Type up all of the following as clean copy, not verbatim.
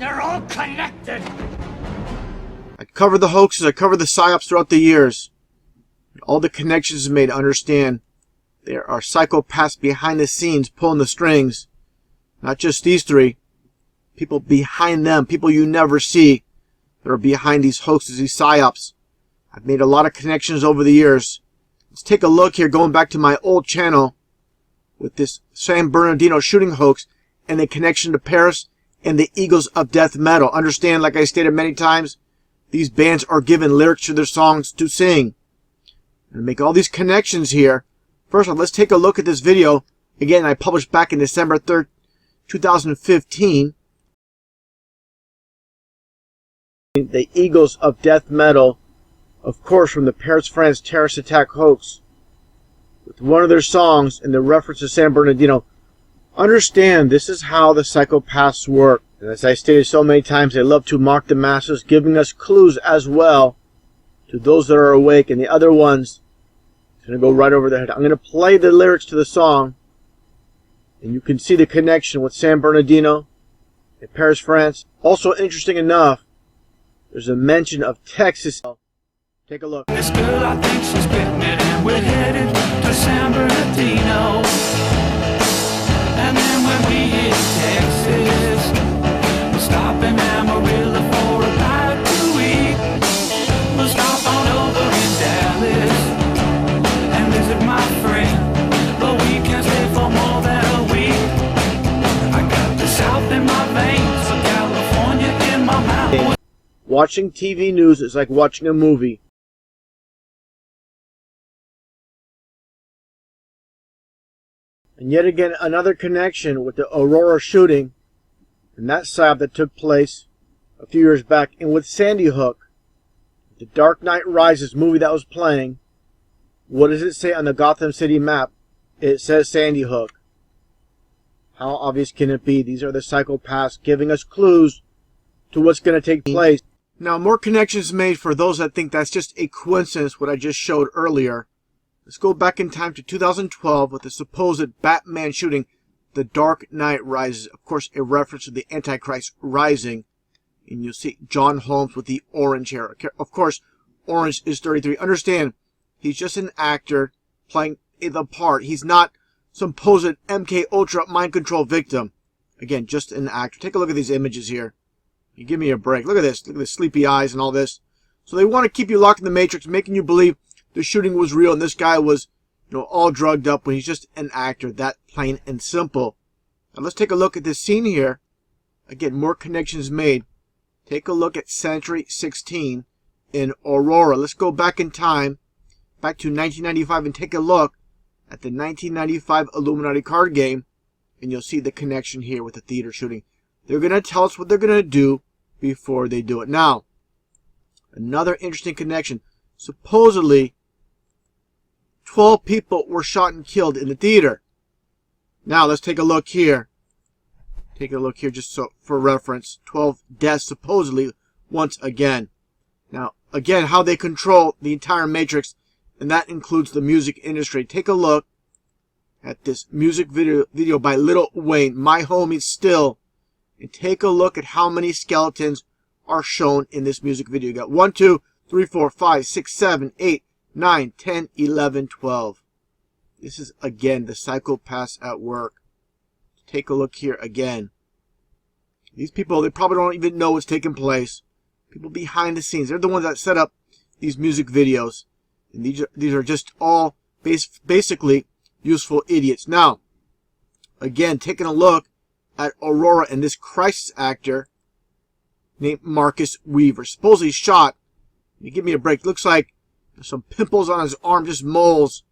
They're all connected. I covered the hoaxes, I covered the psyops throughout the years. All the connections made to understand there are psychopaths behind the scenes pulling the strings. Not just these three. People behind them, people you never see, that are behind these hoaxes, these psyops. I've made a lot of connections over the years. Let's take a look here, going back to my old channel with this San Bernardino shooting hoax and the connection to Paris and the Eagles of Death Metal. Understand, like I stated many times, these bands are given lyrics to their songs to sing. And make all these connections here. First of all, let's take a look at this video. Again, I published back in December 3rd, 2015. The Eagles of Death Metal, of course, from the Paris, France terrorist attack hoax, with one of their songs and the reference to San Bernardino. Understand, this is how the psychopaths work. And as I stated so many times, they love to mock the masses, giving us clues as well to those that are awake. And the other ones, it's going to go right over their head. I'm going to play the lyrics to the song, and you can see the connection with San Bernardino in Paris, France. Also, interesting enough, there's a mention of Texas. Take a look. This girl, I think she's getting it, and we're headed to San Bernardino. And then when we hit Texas, we'll stop in Amarillo for a bite to eat. We'll stop on over in Dallas and visit my friend, but we can't stay for more than a week. I got the South in my veins, so California in my mouth. Watching TV news is like watching a movie. And yet again, another connection with the Aurora shooting and that psyop that took place a few years back. And with Sandy Hook, the Dark Knight Rises movie that was playing, what does it say on the Gotham City map? It says Sandy Hook. How obvious can it be? These are the psychopaths giving us clues to what's going to take place. Now, more connections made for those that think that's just a coincidence, what I just showed earlier. Let's go back in time to 2012 with the supposed Batman shooting, The Dark Knight Rises. Of course, a reference to the Antichrist rising. And you'll see John Holmes with the orange hair. Of course, orange is 33. Understand, he's just an actor playing the part. He's not some supposed MK Ultra mind control victim. Again, just an actor. Take a look at these images here. You give me a break. Look at this. Look at the sleepy eyes and all this. So they want to keep you locked in the Matrix, making you believe the shooting was real and this guy was, all drugged up when he's just an actor. That plain and simple. Now let's take a look at this scene here. Again, more connections made. Take a look at Century 16 in Aurora. Let's go back in time, back to 1995, and take a look at the 1995 Illuminati card game, and you'll see the connection here with the theater shooting. They're going to tell us what they're going to do before they do it. Now, another interesting connection. Supposedly, 12 people were shot and killed in the theater. Now, let's take a look here. Take a look here just so for reference. 12 deaths supposedly once again. Now, again, how they control the entire Matrix, and that includes the music industry. Take a look at this music video by Lil Wayne, My Homie Still, and take a look at how many skeletons are shown in this music video. You got 1, 2, 3, 4, 5, 6, 7, 8, 9, 10, 11, 12. This is, again, the psychopaths at work. Take a look here again. These people, they probably don't even know what's taking place. People behind the scenes. They're the ones that set up these music videos. And these are just all basically useful idiots. Now, again, taking a look at Aurora and this crisis actor named Marcus Weaver. Supposedly shot. You give me a break. Looks like there's some pimples on his arm, just moles.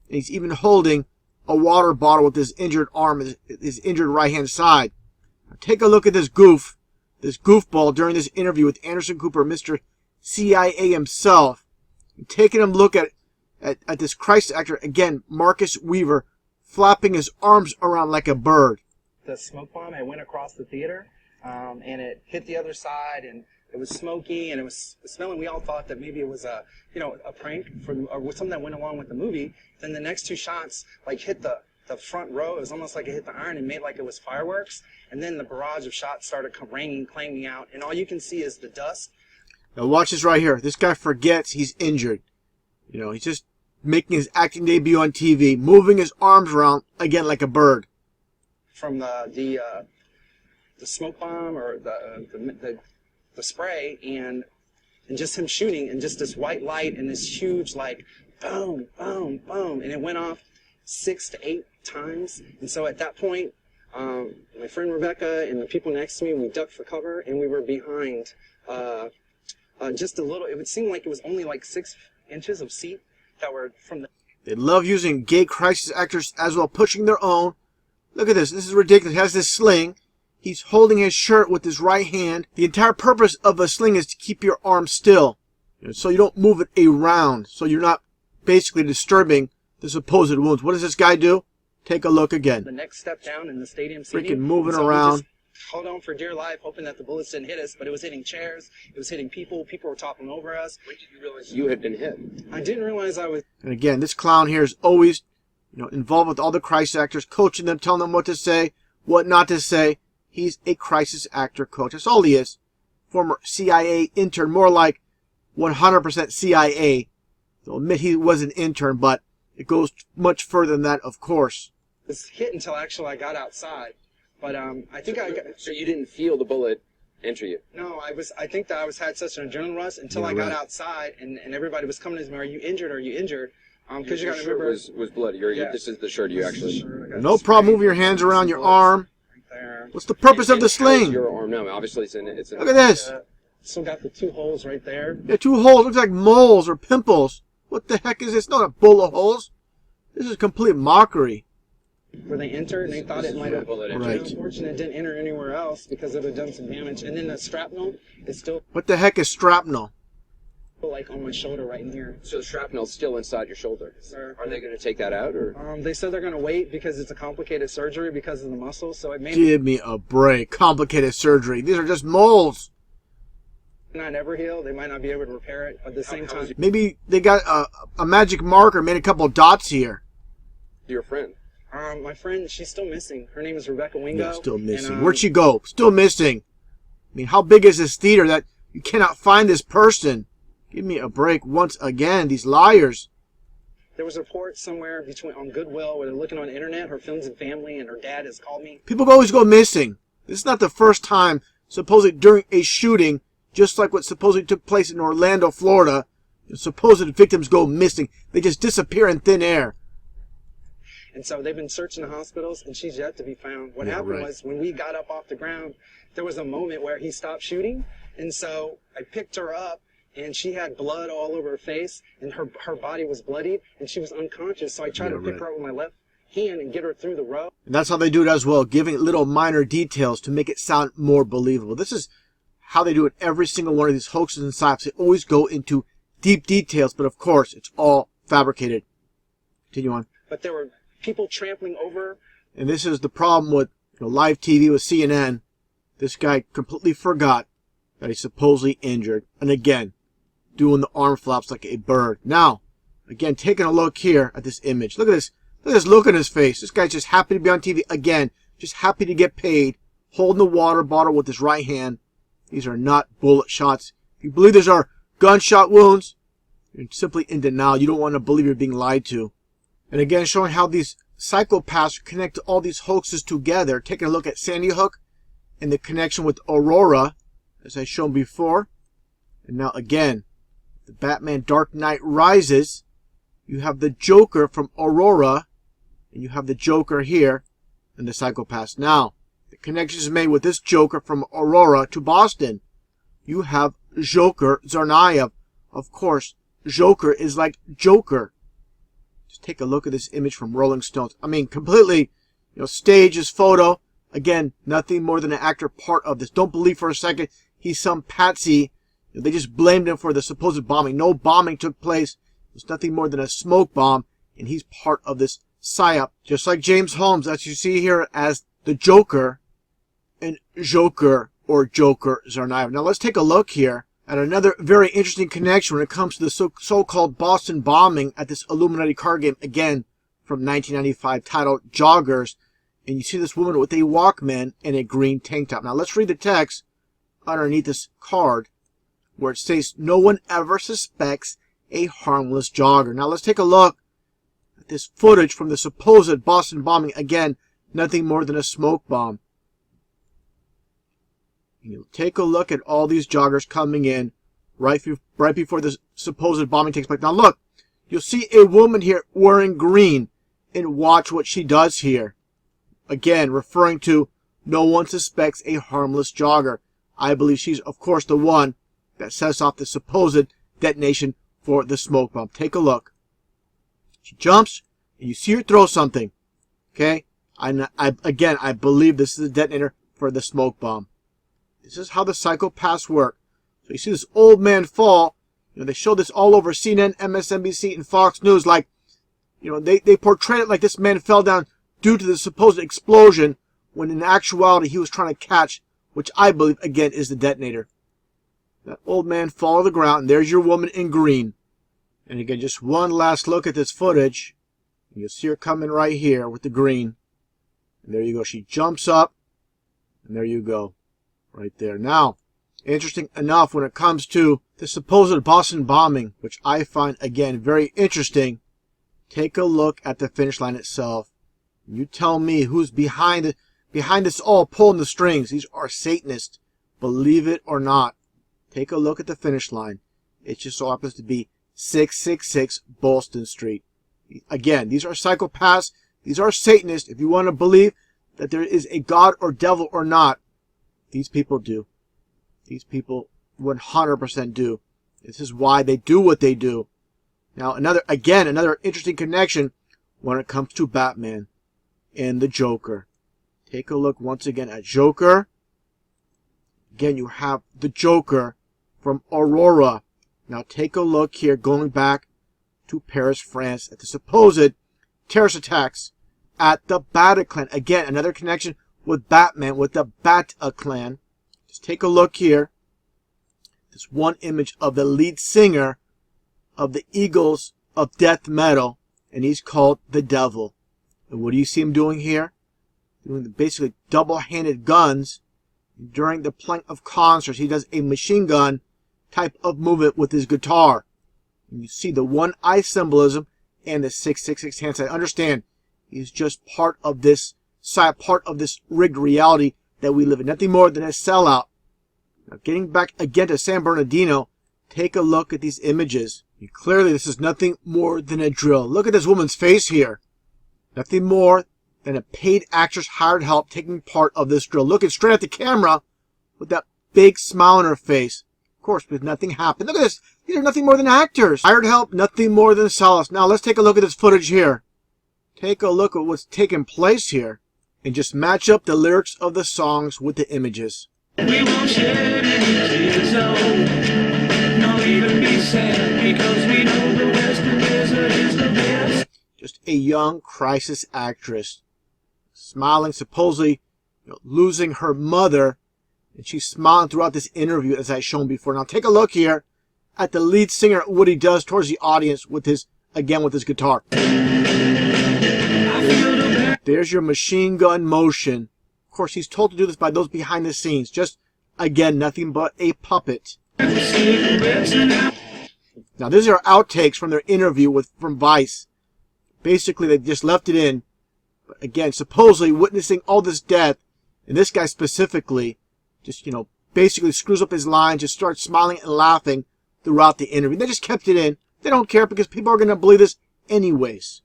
And he's even holding a water bottle with his injured arm, his injured right hand side. Now take a look at this goofball during this interview with Anderson Cooper, Mr. CIA himself. And taking a look at this crisis actor, again, Marcus Weaver, flapping his arms around like a bird. The smoke bomb, it went across the theater, and it hit the other side, and it was smoky, and it was smelling. We all thought that maybe it was a prank or something that went along with the movie. Then the next two shots, hit the the front row. It was almost like it hit the iron and made like it was fireworks. And then the barrage of shots started raining, clanging out. And all you can see is the dust. Now watch this right here. This guy forgets he's injured. You know, he's just making his acting debut on TV, moving his arms around again like a bird. From the smoke bomb or the spray and just him shooting and just this white light and this huge like boom, boom, boom, and it went off 6 to 8 times. And so at that point, my friend Rebecca and the people next to me, we ducked for cover and we were behind just a little. It would seem like it was only like 6 inches of seat that were from the. They love using gay crisis actors as well, pushing their own. Look at this. This is ridiculous. He has this sling. He's holding his shirt with his right hand. The entire purpose of a sling is to keep your arm still, so you don't move it around, so you're not basically disturbing the supposed wounds. What does this guy do? Take a look again. The next step down in the stadium seating. Freaking moving so around. Hold on for dear life, hoping that the bullets didn't hit us, but it was hitting chairs. It was hitting people. People were toppling over us. When did you realize you had been hit? I didn't realize I was. And again, this clown here is always, involved with all the crisis actors, coaching them, telling them what to say, what not to say. He's a crisis actor coach. That's all he is. Former CIA intern, more like 100% CIA. They'll admit he was an intern, but it goes much further than that, of course. Was hit until actually I got outside, but I think So you didn't feel the bullet enter you? No, I think that I had such an adrenaline rush until I got outside, and everybody was coming to me. Are you injured? Are you injured? Because you got to remember, was bloody. This is the shirt you actually. No problem moving your hands around your arm. There. What's the purpose of the How's sling? your arm now? Obviously, it's in. Look at this. Still got the 2 holes right there. Yeah, 2 holes. Looks like moles or pimples. What the heck is this? Not a bullet holes. This is complete mockery. Where they entered, and they thought it might have. Right. Unfortunately, it didn't enter anywhere else because it would have done some damage. And then the shrapnel is still What the heck is shrapnel? like on my shoulder right in here. So the shrapnel's still inside your shoulder. Sir. Are they going to take that out, or? They said they're going to wait because it's a complicated surgery because of the muscles. So it may Give me a break. Complicated surgery. These are just moles. not ever heal. They might not be able to repair it. But at the same time, Maybe they got a magic marker, made a couple dots here. Your friend. my friend, she's still missing. Her name is Rebecca Wingo. Yeah, still missing. And, Where'd she go? Still missing. I mean, how big is this theater that you cannot find this person? Give me a break once again. These liars. There was a report somewhere on Goodwill where they're looking on the internet. Her friends and family and her dad has called me. People always go missing. This is not the first time, supposedly during a shooting, just like what supposedly took place in Orlando, Florida, supposed victims go missing. They just disappear in thin air. And so they've been searching the hospitals, and she's yet to be found. What happened was when we got up off the ground, there was a moment where he stopped shooting. And so I picked her up, and she had blood all over her face, and her body was bloodied, and she was unconscious. So I tried to pick her up with my left hand and get her through the row. And that's how they do it as well, giving little minor details to make it sound more believable. This is how they do it every single one of these hoaxes and psyops. They always go into deep details, but of course, it's all fabricated. Continue on. But there were people trampling over. And this is the problem with live TV with CNN. This guy completely forgot that he's supposedly injured. And again, doing the arm flaps like a bird. Now, again, taking a look here at this image. Look at this. Look at this look on his face. This guy's just happy to be on TV. Again, just happy to get paid. Holding the water bottle with his right hand. These are not bullet shots. If you believe these are gunshot wounds, you're simply in denial. You don't want to believe you're being lied to. And again, showing how these psychopaths connect all these hoaxes together. Taking a look at Sandy Hook and the connection with Aurora, as I've shown before. And now again, the Batman Dark Knight Rises. You have the Joker from Aurora, and you have the Joker here, and the psychopaths. Now, the connection is made with this Joker from Aurora to Boston. You have Joker Tsarnaev. Of course, Joker is like Joker. Just take a look at this image from Rolling Stones. I mean, completely, staged his photo. Again, nothing more than an actor part of this. Don't believe for a second he's some patsy. They just blamed him for the supposed bombing. No bombing took place. It's nothing more than a smoke bomb, and he's part of this psyop. Just like James Holmes, as you see here as the Joker, and Joker or Joker Tsarnaev. Now let's take a look here at another very interesting connection when it comes to the so-called Boston bombing at this Illuminati card game. Again, from 1995 titled Joggers. And you see this woman with a Walkman and a green tank top. Now let's read the text underneath this card where it says, "No one ever suspects a harmless jogger." Now let's take a look at this footage from the supposed Boston bombing. Again, nothing more than a smoke bomb. And you'll take a look at all these joggers coming in right before the supposed bombing takes place. Now look, you'll see a woman here wearing green, and watch what she does here. Again, referring to no one suspects a harmless jogger. I believe she's, of course, the one that sets off the supposed detonation for the smoke bomb. Take a look. She jumps, and you see her throw something. Okay? Again, I believe this is the detonator for the smoke bomb. This is how the psychopaths work. So you see this old man fall. You know, they show this all over CNN, MSNBC, and Fox News. Like, you know, they portray it like this man fell down due to the supposed explosion, when in actuality he was trying to catch, which I believe, again, is the detonator. That old man fall to the ground, and there's your woman in green. And again, just one last look at this footage. And you'll see her coming right here with the green. And there you go. She jumps up, and there you go. Right there. Now, interesting enough, when it comes to the supposed Boston bombing, which I find, again, very interesting, take a look at the finish line itself. You tell me who's behind this all pulling the strings. These are Satanists. Believe it or not. Take a look at the finish line. It just so happens to be 666 Boston Street. Again, these are psychopaths. These are Satanists. If you want to believe that there is a God or devil or not, these people do. These people 100% do. This is why they do what they do. Now, another interesting connection when it comes to Batman and the Joker. Take a look once again at Joker. Again, you have the Joker from Aurora. Now take a look here, going back to Paris, France, at the supposed terrorist attacks at the Bataclan. Again, another connection with Batman, with the Bataclan. Just take a look here. This one image of the lead singer of the Eagles of death metal, and he's called the Devil. And what do you see him doing here? Doing the basically double-handed guns. During the playing of concerts, he does a machine gun type of movement with his guitar. And you see the one eye symbolism and the 666 hand sign. Understand, he's just part of this rigged reality that we live in. Nothing more than a sellout. Now, getting back again to San Bernardino, take a look at these images. Clearly, this is nothing more than a drill. Look at this woman's face here. Nothing more than a paid actress hired help taking part of this drill. Looking straight at the camera with that big smile on her face. Of course, because nothing happened. Look at this. These are nothing more than actors. Hired help, nothing more than solace. Now, let's take a look at this footage here. Take a look at what's taking place here. And just match up the lyrics of the songs with the images. We won't shed any tears, no, not even be sad, because we know the Western desert is the best. Just a young crisis actress, smiling, supposedly losing her mother, and she's smiling throughout this interview, as I've shown before. Now take a look here at the lead singer, what he does towards the audience with his guitar. There's your machine gun motion. Of course, he's told to do this by those behind the scenes. Just, again, nothing but a puppet. Now, these are outtakes from their interview from Vice. Basically, they just left it in. But again, supposedly witnessing all this death, and this guy specifically, just, basically screws up his line, just starts smiling and laughing throughout the interview. They just kept it in. They don't care because people are going to believe this anyways.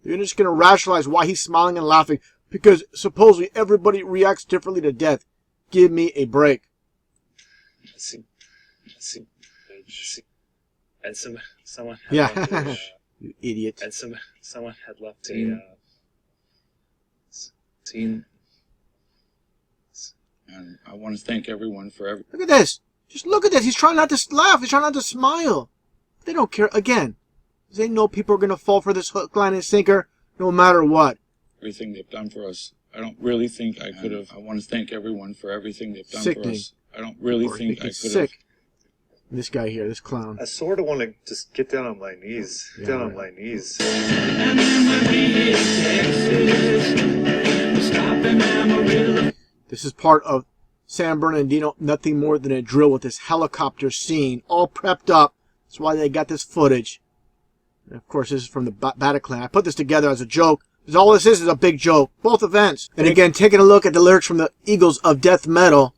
They're just going to rationalize why he's smiling and laughing because supposedly everybody reacts differently to death. Give me a break. And someone had Yeah, left you idiot. and someone had left a scene. And I want to thank everyone for everything. Look at this. Just look at this. He's trying not to laugh. He's trying not to smile. They don't care. Again, they know people are going to fall for this hook, line, and sinker no matter what. Everything they've done for us. I don't really think I could have. I want to thank everyone for everything they've done Sickening. for us. I don't really Or think I he's could have. sick. This guy here, this clown. I sort of want to just get down on my knees. Yeah, down right. on my knees. And then when we hit Texas, we stop in Amarillo. This is part of San Bernardino, nothing more than a drill with this helicopter scene, all prepped up. That's why they got this footage. And of course, this is from the Bataclan. I put this together as a joke, because all this is a big joke, both events. And again, taking a look at the lyrics from the Eagles of Death Metal,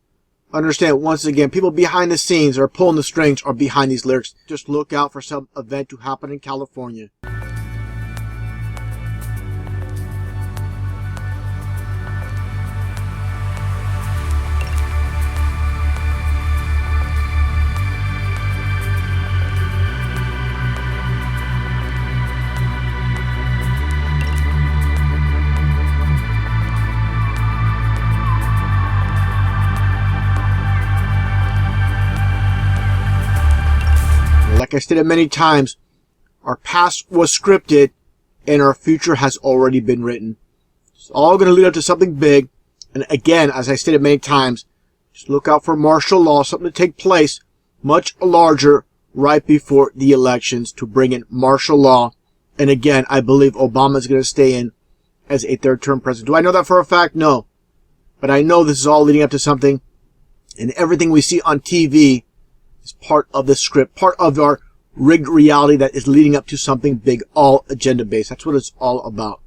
understand, once again, people behind the scenes are pulling the strings are behind these lyrics. Just look out for some event to happen in California. Like I stated many times, our past was scripted and our future has already been written. It's all going to lead up to something big. And again, as I stated many times, just look out for martial law, something to take place much larger right before the elections to bring in martial law. And again, I believe Obama is going to stay in as a third-term president. Do I know that for a fact? No. But I know this is all leading up to something. And everything we see on TV is part of the script, part of our rigged reality that is leading up to something big, all agenda-based. That's what it's all about.